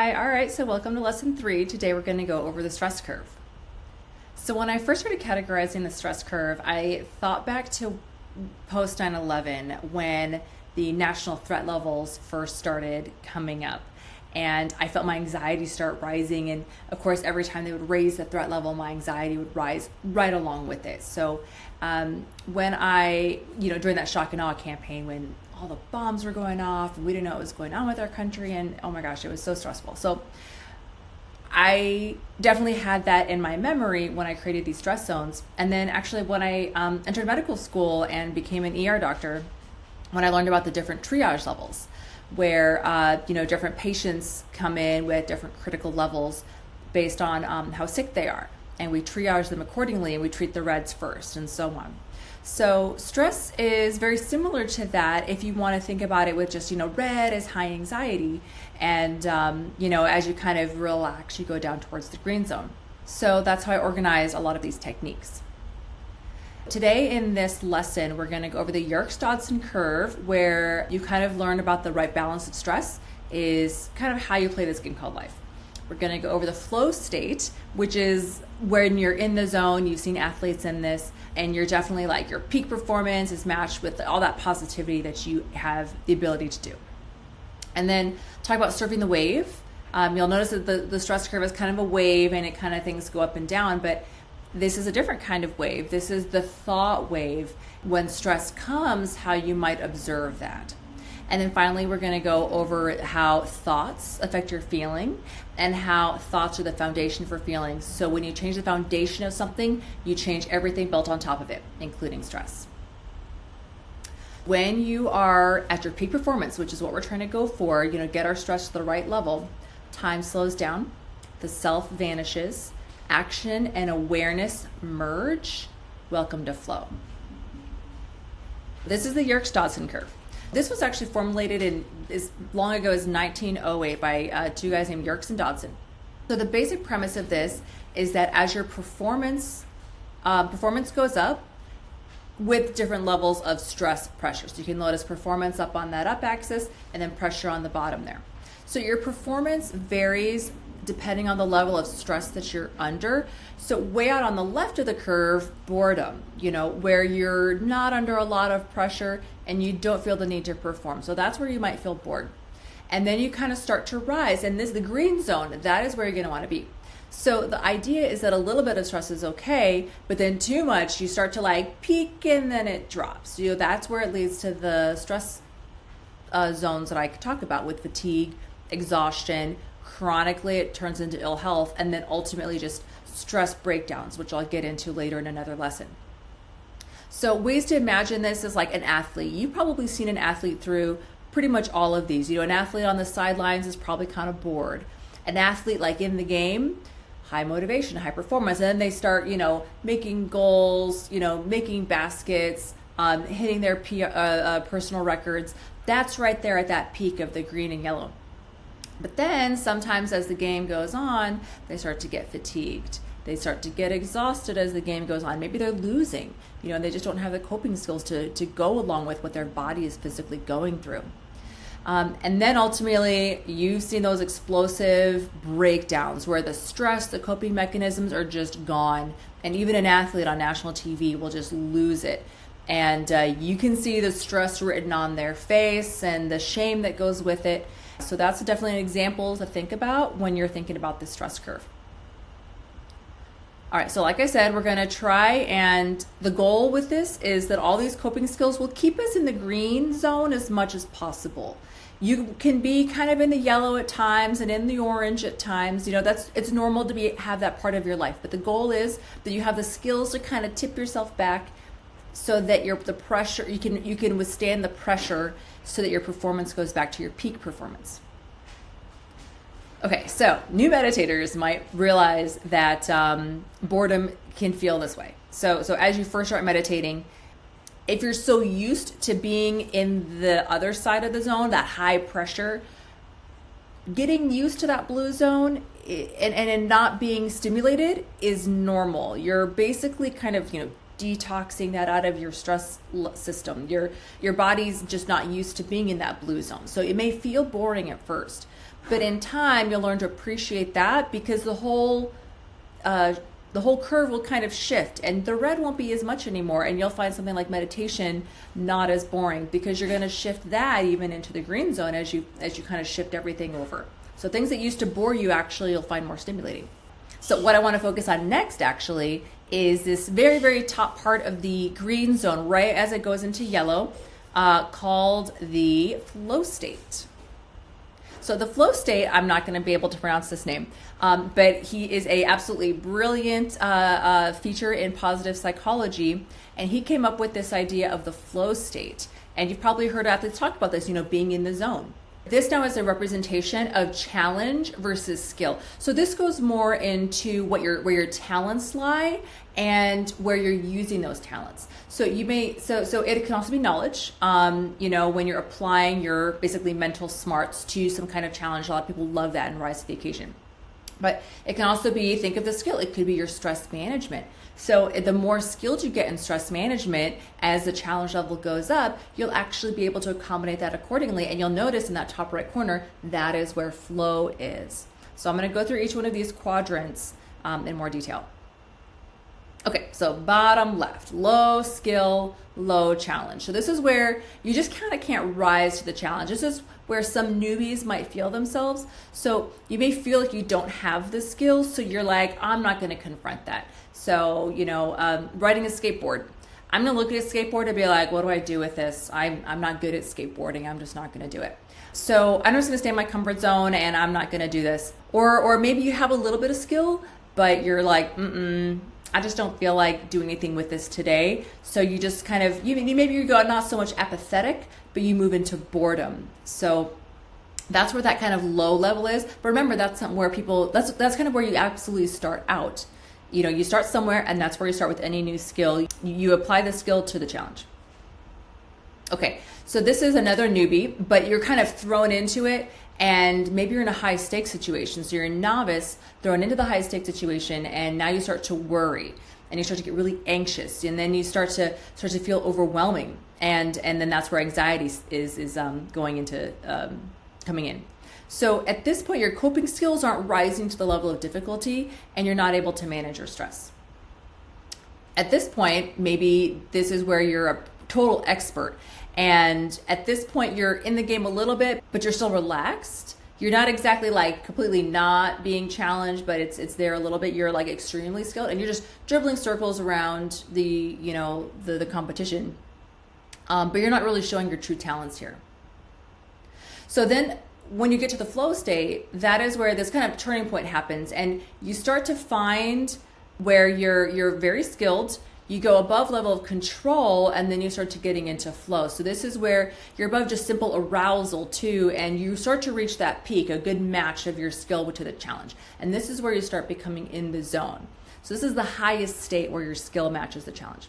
Hi, all right, so welcome to lesson 3. Today we're going to go over the stress curve. So when I first started categorizing the stress curve, I thought back to post 9/11 when the national threat levels first started coming up. And I felt my anxiety start rising. And of course, every time they would raise the threat level, my anxiety would rise right along with it. So when I, during that shock and awe campaign, when all the bombs were going off and we didn't know what was going on with our country, and oh my gosh, it was so stressful. So I definitely had that in my memory when I created these stress zones. And then actually when I entered medical school and became an ER doctor, when I learned about the different triage levels, where different patients come in with different critical levels based on how sick they are, and we triage them accordingly, and we treat the reds first, and so on. So stress is very similar to that if you want to think about it with just, red is high anxiety, and as you kind of relax, you go down towards the green zone. So that's how I organize a lot of these techniques. Today in this lesson, we're going to go over the Yerkes Dodson Curve, where you kind of learn about the right balance of stress is kind of how you play this game called life. We're going to go over the flow state, which is when you're in the zone. You've seen athletes in this, and you're definitely like your peak performance is matched with all that positivity that you have the ability to do. And then talk about surfing the wave. You'll notice that the stress curve is kind of a wave, and it kind of things go up and down, but this is a different kind of wave. This is the thought wave. When stress comes, how you might observe that. And then finally, we're going to go over how thoughts affect your feeling and how thoughts are the foundation for feelings. So when you change the foundation of something, you change everything built on top of it, including stress. When you are at your peak performance, which is what we're trying to go for, get our stress to the right level, time slows down, the self vanishes, action and awareness merge. Welcome to flow. This is the Yerkes Dodson Curve. This was actually formulated in as long ago as 1908 by two guys named Yerkes and Dodson. So the basic premise of this is that as your performance goes up with different levels of stress pressure. So you can notice performance up on that up axis and then pressure on the bottom there. So your performance varies depending on the level of stress that you're under. So way out on the left of the curve, boredom, where you're not under a lot of pressure and you don't feel the need to perform. So that's where you might feel bored. And then you kind of start to rise, and this the green zone, that is where you're going to want to be. So the idea is that a little bit of stress is okay, but then too much, you start to peak and then it drops. That's where it leads to the stress zones that I could talk about with fatigue, exhaustion. Chronically, it turns into ill health, and then ultimately just stress breakdowns, which I'll get into later in another lesson. So ways to imagine this is like an athlete. You've probably seen an athlete through pretty much all of these. An athlete on the sidelines is probably kind of bored. An athlete like in the game, high motivation, high performance, and then they start, making goals, making baskets, hitting their personal records. That's right there at that peak of the green and yellow. But then sometimes as the game goes on, they start to get fatigued. They start to get exhausted as the game goes on. Maybe they're losing, and they just don't have the coping skills to go along with what their body is physically going through. And then ultimately, you've seen those explosive breakdowns where the stress, the coping mechanisms are just gone. And even an athlete on national TV will just lose it. And you can see the stress written on their face and the shame that goes with it. So that's definitely an example to think about when you're thinking about the stress curve. All right, so like I said, we're going to try, and the goal with this is that all these coping skills will keep us in the green zone as much as possible. You can be kind of in the yellow at times and in the orange at times. It's normal to have that part of your life, but the goal is that you have the skills to kind of tip yourself back so that you can withstand the pressure so that your performance goes back to your peak performance. Okay, so new meditators might realize that boredom can feel this way. So as you first start meditating, if you're so used to being in the other side of the zone, that high pressure, getting used to that blue zone and not being stimulated is normal. You're basically kind of, detoxing that out of your stress system. Your body's just not used to being in that blue zone. So it may feel boring at first, but in time you'll learn to appreciate that, because the whole curve will kind of shift and the red won't be as much anymore, and you'll find something like meditation not as boring, because you're going to shift that even into the green zone as you kind of shift everything over. So things that used to bore you, actually you'll find more stimulating. So what I want to focus on next actually is this very, very top part of the green zone, right as it goes into yellow, called the flow state. So the flow state, I'm not going to be able to pronounce this name, but he is a absolutely brilliant feature in positive psychology, and he came up with this idea of the flow state. And you've probably heard athletes talk about this, being in the zone. This now is a representation of challenge versus skill. So this goes more into where your talents lie and where you're using those talents. So so it can also be knowledge. When you're applying your basically mental smarts to some kind of challenge. A lot of people love that and rise to the occasion. But it can also be, think of the skill. It could be your stress management. So the more skilled you get in stress management, as the challenge level goes up, you'll actually be able to accommodate that accordingly. And you'll notice in that top right corner, that is where flow is. So I'm going to go through each one of these quadrants in more detail. Okay, so bottom left, low skill, low challenge. So this is where you just kind of can't rise to the challenge. This is where some newbies might feel themselves. So you may feel like you don't have the skills, so you're like, I'm not going to confront that. So, riding a skateboard. I'm going to look at a skateboard and be like, what do I do with this? I'm not good at skateboarding. I'm just not going to do it. So I'm just going to stay in my comfort zone and I'm not going to do this. Or maybe you have a little bit of skill, but you're like, I just don't feel like doing anything with this today. So you just kind of, maybe you go not so much apathetic, but you move into boredom. So that's where that kind of low level is. But remember, that's something where that's kind of where you absolutely start out. You start somewhere, and that's where you start with any new skill. You apply the skill to the challenge. Okay, so this is another newbie, but you're kind of thrown into it, and maybe you're in a high stakes situation. So you're a novice thrown into the high stakes situation, and now you start to worry, and you start to get really anxious, and then you start to feel overwhelming, and then that's where anxiety is going into coming in. So at this point, your coping skills aren't rising to the level of difficulty, and you're not able to manage your stress. At this point, maybe this is where you're a total expert, and at this point you're in the game a little bit, but you're still relaxed. You're not exactly like completely not being challenged, but it's there a little bit. You're like extremely skilled, and you're just dribbling circles around the competition, but you're not really showing your true talents here. So then when you get to the flow state, that is where this kind of turning point happens, and you start to find where you're very skilled. You go above level of control, and then you start to getting into flow. So this is where you're above just simple arousal too, and you start to reach that peak, a good match of your skill to the challenge. And this is where you start becoming in the zone. So this is the highest state where your skill matches the challenge.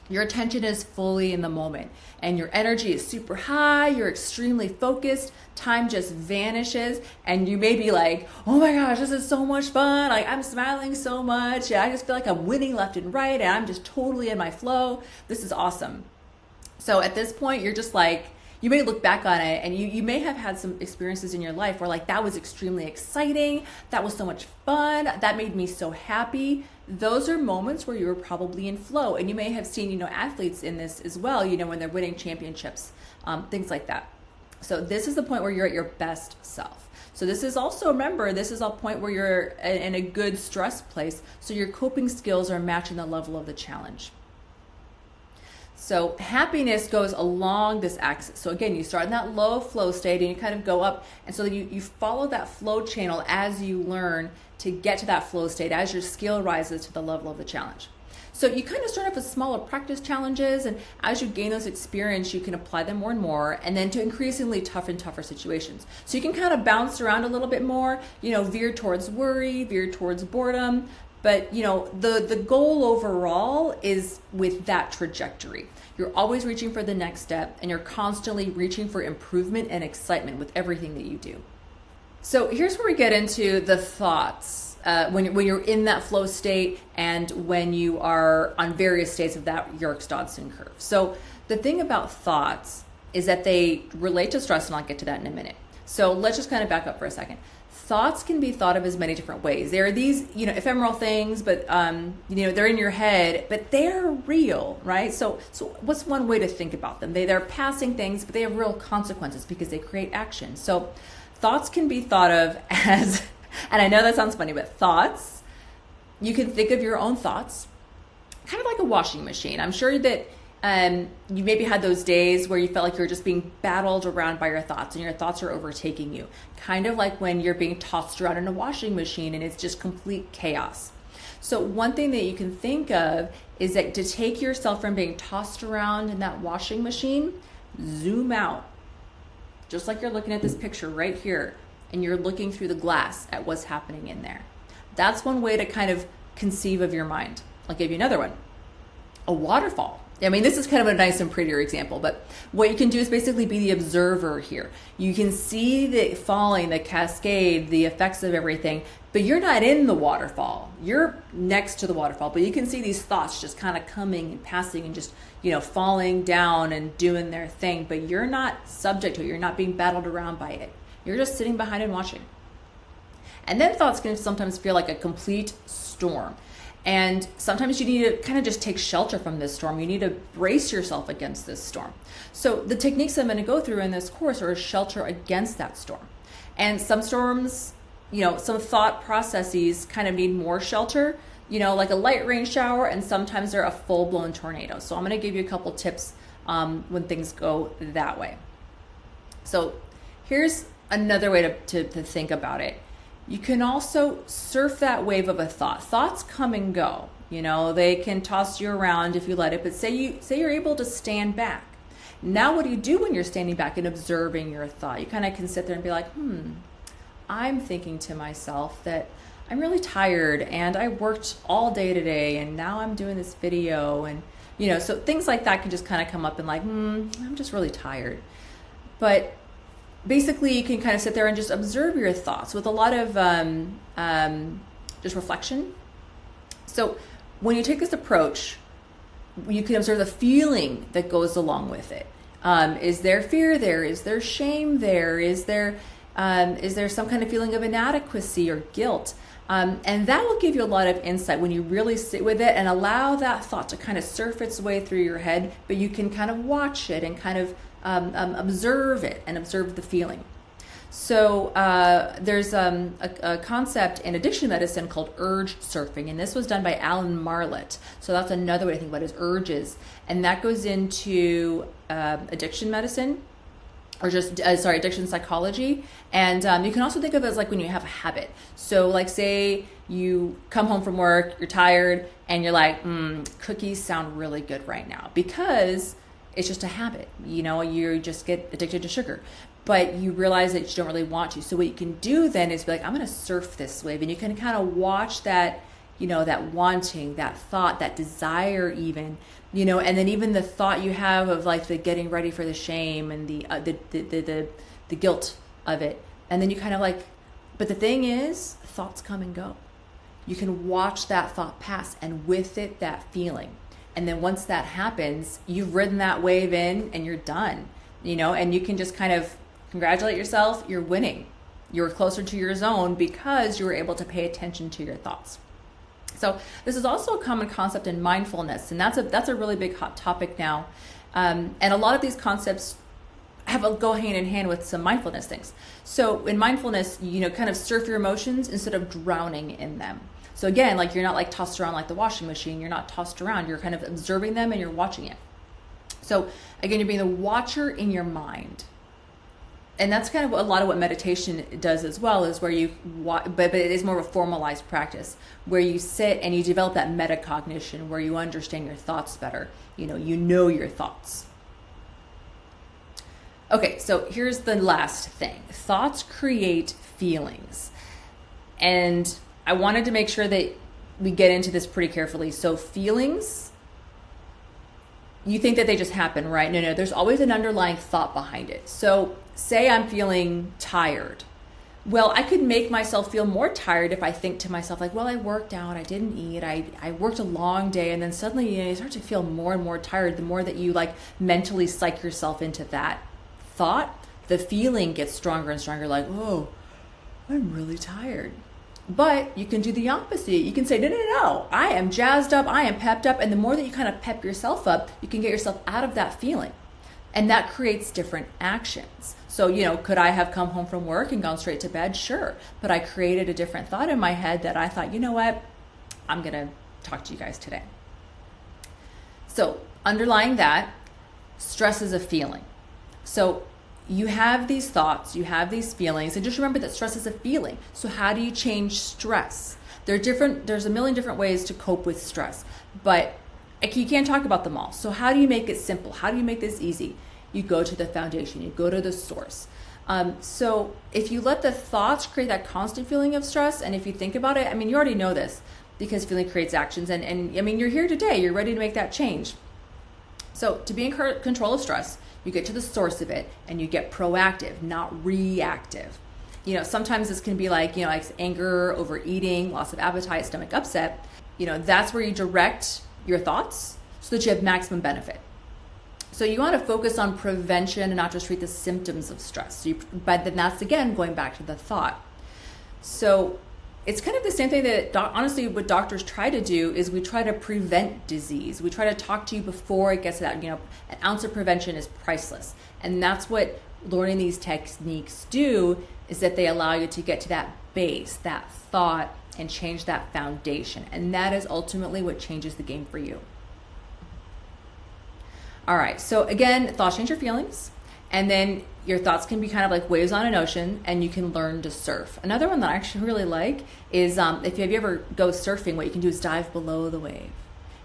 Your attention is fully in the moment, and your energy is super high. You're extremely focused. Time just vanishes, and you may be like, oh my gosh, this is so much fun. Like, I'm smiling so much. I just feel like I'm winning left and right, and I'm just totally in my flow. This is awesome. So at this point, you're just like, you may look back on it, and you may have had some experiences in your life where like, that was extremely exciting. That was so much fun. That made me so happy. Those are moments where you were probably in flow, and you may have seen, athletes in this as well, when they're winning championships, things like that. So this is the point where you're at your best self. So this is also, remember, this is a point where you're in a good stress place. So your coping skills are matching the level of the challenge. So happiness goes along this axis. So again, you start in that low flow state and you kind of go up. And so you follow that flow channel as you learn to get to that flow state, as your skill rises to the level of the challenge. So you kind of start off with smaller practice challenges, and as you gain those experience, you can apply them more and more, and then to increasingly tougher and tougher situations. So you can kind of bounce around a little bit more, veer towards worry, veer towards boredom. But, the goal overall is with that trajectory. You're always reaching for the next step, and you're constantly reaching for improvement and excitement with everything that you do. So here's where we get into the thoughts when you're in that flow state and when you are on various states of that Yerkes Dodson curve. So the thing about thoughts is that they relate to stress, and I'll get to that in a minute. So let's just kind of back up for a second. Thoughts can be thought of as many different ways. There are these, ephemeral things, but they're in your head, but they're real, right? So what's one way to think about them? They're passing things, but they have real consequences because they create action. So thoughts can be thought of as, and I know that sounds funny, but thoughts, you can think of your own thoughts kind of like a washing machine. I'm sure that you maybe had those days where you felt like you were just being battled around by your thoughts and your thoughts are overtaking you. Kind of like when you're being tossed around in a washing machine and it's just complete chaos. So one thing that you can think of is that to take yourself from being tossed around in that washing machine, zoom out. Just like you're looking at this picture right here and you're looking through the glass at what's happening in there. That's one way to kind of conceive of your mind. I'll give you another one. A waterfall. I mean, this is kind of a nice and prettier example, but what you can do is basically be the observer here. You can see the falling, the cascade, the effects of everything, but you're not in the waterfall. You're next to the waterfall, but you can see these thoughts just kind of coming and passing and just, falling down and doing their thing, but you're not subject to it. You're not being battled around by it. You're just sitting behind and watching. And then thoughts can sometimes feel like a complete storm. And sometimes you need to kind of just take shelter from this storm. You need to brace yourself against this storm. So the techniques I'm going to go through in this course are shelter against that storm. And some storms, some thought processes kind of need more shelter, like a light rain shower, and sometimes they're a full-blown tornado. So I'm going to give you a couple tips when things go that way. So here's another way to think about it. You can also surf that wave of a thought. Thoughts come and go. They can toss you around if you let it, but say you're able to stand back. Now what do you do when you're standing back and observing your thought? You kind of can sit there and be like, I'm thinking to myself that I'm really tired and I worked all day today and now I'm doing this video, and so things like that can just kind of come up and like, I'm just really tired. But basically, you can kind of sit there and just observe your thoughts with a lot of just reflection. So when you take this approach, you can observe the feeling that goes along with it. Is there fear there? Is there shame there? Is there some kind of feeling of inadequacy or guilt? And that will give you a lot of insight when you really sit with it and allow that thought to kind of surf its way through your head, but you can kind of watch it and kind of observe it and observe the feeling. So there's a concept in addiction medicine called urge surfing, and this was done by Alan Marlett. So that's another way to think about it, is urges, and that goes into addiction medicine, or just addiction psychology. And you can also think of it as like when you have a habit. So like say you come home from work, you're tired, and you're like, cookies sound really good right now, because it's just a habit. You just get addicted to sugar, but you realize that you don't really want to. So what you can do then is be like, I'm going to surf this wave, and you can kind of watch that, that wanting, that thought, that desire even, and then even the thought you have of like the getting ready for the shame and the guilt of it. And then you kind of like, but the thing is, thoughts come and go. You can watch that thought pass, and with it, that feeling. And then once that happens, you've ridden that wave in and you're done, and you can just kind of congratulate yourself. You're winning. You're closer to your zone because you were able to pay attention to your thoughts. So this is also a common concept in mindfulness, and that's a really big hot topic now. And a lot of these concepts go hand in hand with some mindfulness things. So in mindfulness, kind of surf your emotions instead of drowning in them. So again, like you're not like tossed around like the washing machine. You're not tossed around. You're kind of observing them and you're watching it. So again, you're being the watcher in your mind. And that's kind of a lot of what meditation does as well, is where you, but it is more of a formalized practice where you sit and you develop that metacognition, where you understand your thoughts better. You know your thoughts. Okay, so here's the last thing. Thoughts create feelings. And I wanted to make sure that we get into this pretty carefully. So feelings, you think that they just happen, right? No, there's always an underlying thought behind it. So say I'm feeling tired. Well, I could make myself feel more tired if I think to myself like, well, I worked out, I didn't eat, I worked a long day, and then suddenly you start to feel more and more tired the more that you like mentally psych yourself into that thought. The feeling gets stronger and stronger, like, oh, I'm really tired. But you can do the opposite. You can say, no, I am jazzed up, I am pepped up, and the more that you kind of pep yourself up, you can get yourself out of that feeling. And that creates different actions. So, could I have come home from work and gone straight to bed? Sure. But I created a different thought in my head that I thought, you know what? I'm going to talk to you guys today. So underlying that, stress is a feeling. So you have these thoughts, you have these feelings, and just remember that stress is a feeling. So how do you change stress? There's a million different ways to cope with stress, but you can't talk about them all. So how do you make it simple? How do you make this easy? You go to the foundation, you go to the source. So if you let the thoughts create that constant feeling of stress, and if you think about it, you already know this because feeling creates actions. And you're here today, you're ready to make that change. So to be in control of stress, you get to the source of it and you get proactive, not reactive. Sometimes this can be like anger, overeating, loss of appetite, stomach upset. That's where you direct your thoughts so that you have maximum benefit. So you want to focus on prevention and not just treat the symptoms of stress. But then that's, again, going back to the thought. So it's kind of the same thing that, honestly, what doctors try to do is we try to prevent disease. We try to talk to you before it gets to that. An ounce of prevention is priceless. And that's what learning these techniques do, is that they allow you to get to that base, that thought, and change that foundation. And that is ultimately what changes the game for you. All right, so again, thoughts change your feelings, and then your thoughts can be kind of like waves on an ocean, and you can learn to surf. Another one that I actually really like is if you ever go surfing, what you can do is dive below the wave,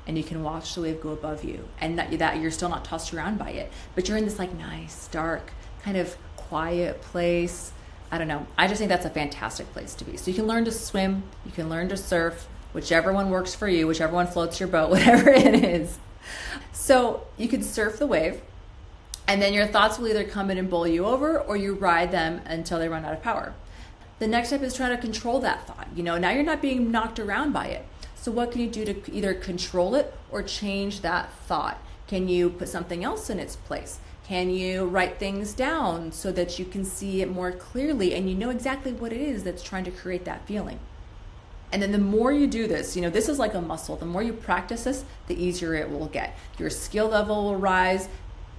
and you can watch the wave go above you, and that you're still not tossed around by it, but you're in this like nice, dark, kind of quiet place. I don't know. I just think that's a fantastic place to be. So you can learn to swim, you can learn to surf, whichever one works for you, whichever one floats your boat, whatever it is. So you can surf the wave, and then your thoughts will either come in and bowl you over, or you ride them until they run out of power. The next step is trying to control that thought. Now you're not being knocked around by it. So what can you do to either control it or change that thought? Can you put something else in its place? Can you write things down so that you can see it more clearly and you know exactly what it is that's trying to create that feeling? And then the more you do this, this is like a muscle. The more you practice this, the easier it will get. Your skill level will rise,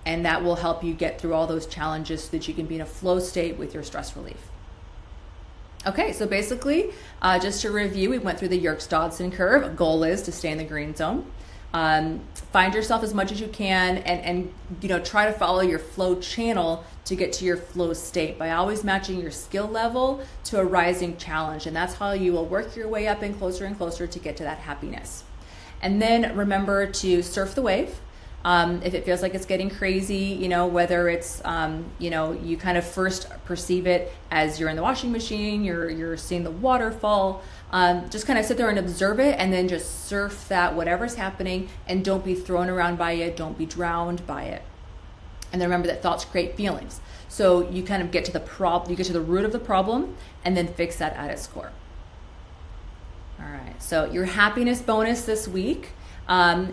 and that will help you get through all those challenges so that you can be in a flow state with your stress relief. Okay, so basically, just to review, we went through the Yerkes Dodson Curve. Goal is to stay in the green zone. Find yourself as much as you can, and try to follow your flow channel to get to your flow state by always matching your skill level to a rising challenge. And that's how you will work your way up and closer to get to that happiness. And then remember to surf the wave. If it feels like it's getting crazy, whether it's, you kind of first perceive it as you're in the washing machine, you're seeing the waterfall, just kind of sit there and observe it, and then just surf that, whatever's happening, and don't be thrown around by it, don't be drowned by it. And then remember that thoughts create feelings. So you kind of get to the root of the problem, and then fix that at its core. All right, so your happiness bonus this week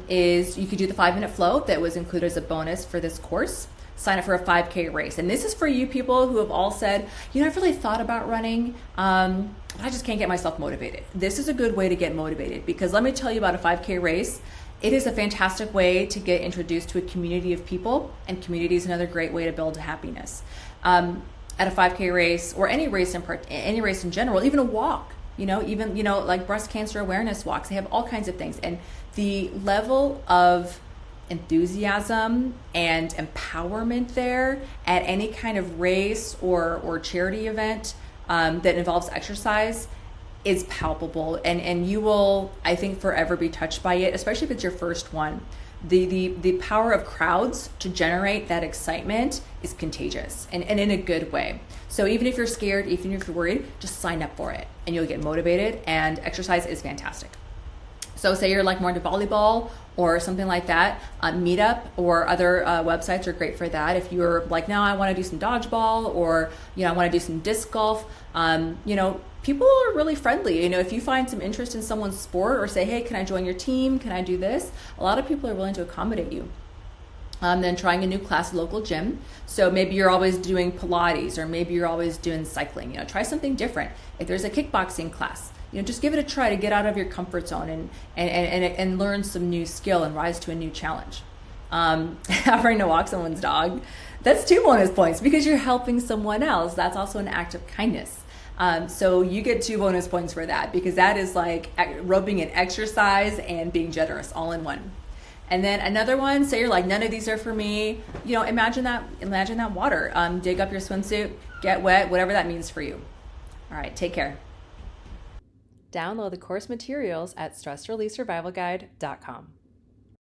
is you could do the 5-minute flow that was included as a bonus for this course. Sign up for a 5K race. And this is for you people who have all said, I've really thought about running, but I just can't get myself motivated. This is a good way to get motivated, because let me tell you about a 5K race. It is a fantastic way to get introduced to a community of people, and community is another great way to build happiness. At a 5K race, or any race in general, even a walk, like breast cancer awareness walks, they have all kinds of things. And the level of enthusiasm and empowerment there at any kind of race or charity event that involves exercise is palpable, and you will, I think, forever be touched by it, especially if it's your first one. The power of crowds to generate that excitement is contagious, and in a good way. So even if you're scared, even if you're worried, just sign up for it and you'll get motivated, and exercise is fantastic. So say you're like more into volleyball or something like that, Meetup or other websites are great for that. If you're like, no, I want to do some dodgeball, or, I want to do some disc golf, people are really friendly. If you find some interest in someone's sport or say, hey, can I join your team? Can I do this? A lot of people are willing to accommodate you. Then trying a new class at local gym. So maybe you're always doing Pilates, or maybe you're always doing cycling. Try something different. If there's a kickboxing class, just give it a try to get out of your comfort zone and learn some new skill and rise to a new challenge. Offering to walk someone's dog, that's 2 bonus points because you're helping someone else. That's also an act of kindness. So you get 2 bonus points for that, because that is like roping in exercise and being generous all in one. And then another one, say you're like, none of these are for me. Imagine that water. Dig up your swimsuit, get wet, whatever that means for you. All right, take care. Download the course materials at stressreleasesurvivalguide.com.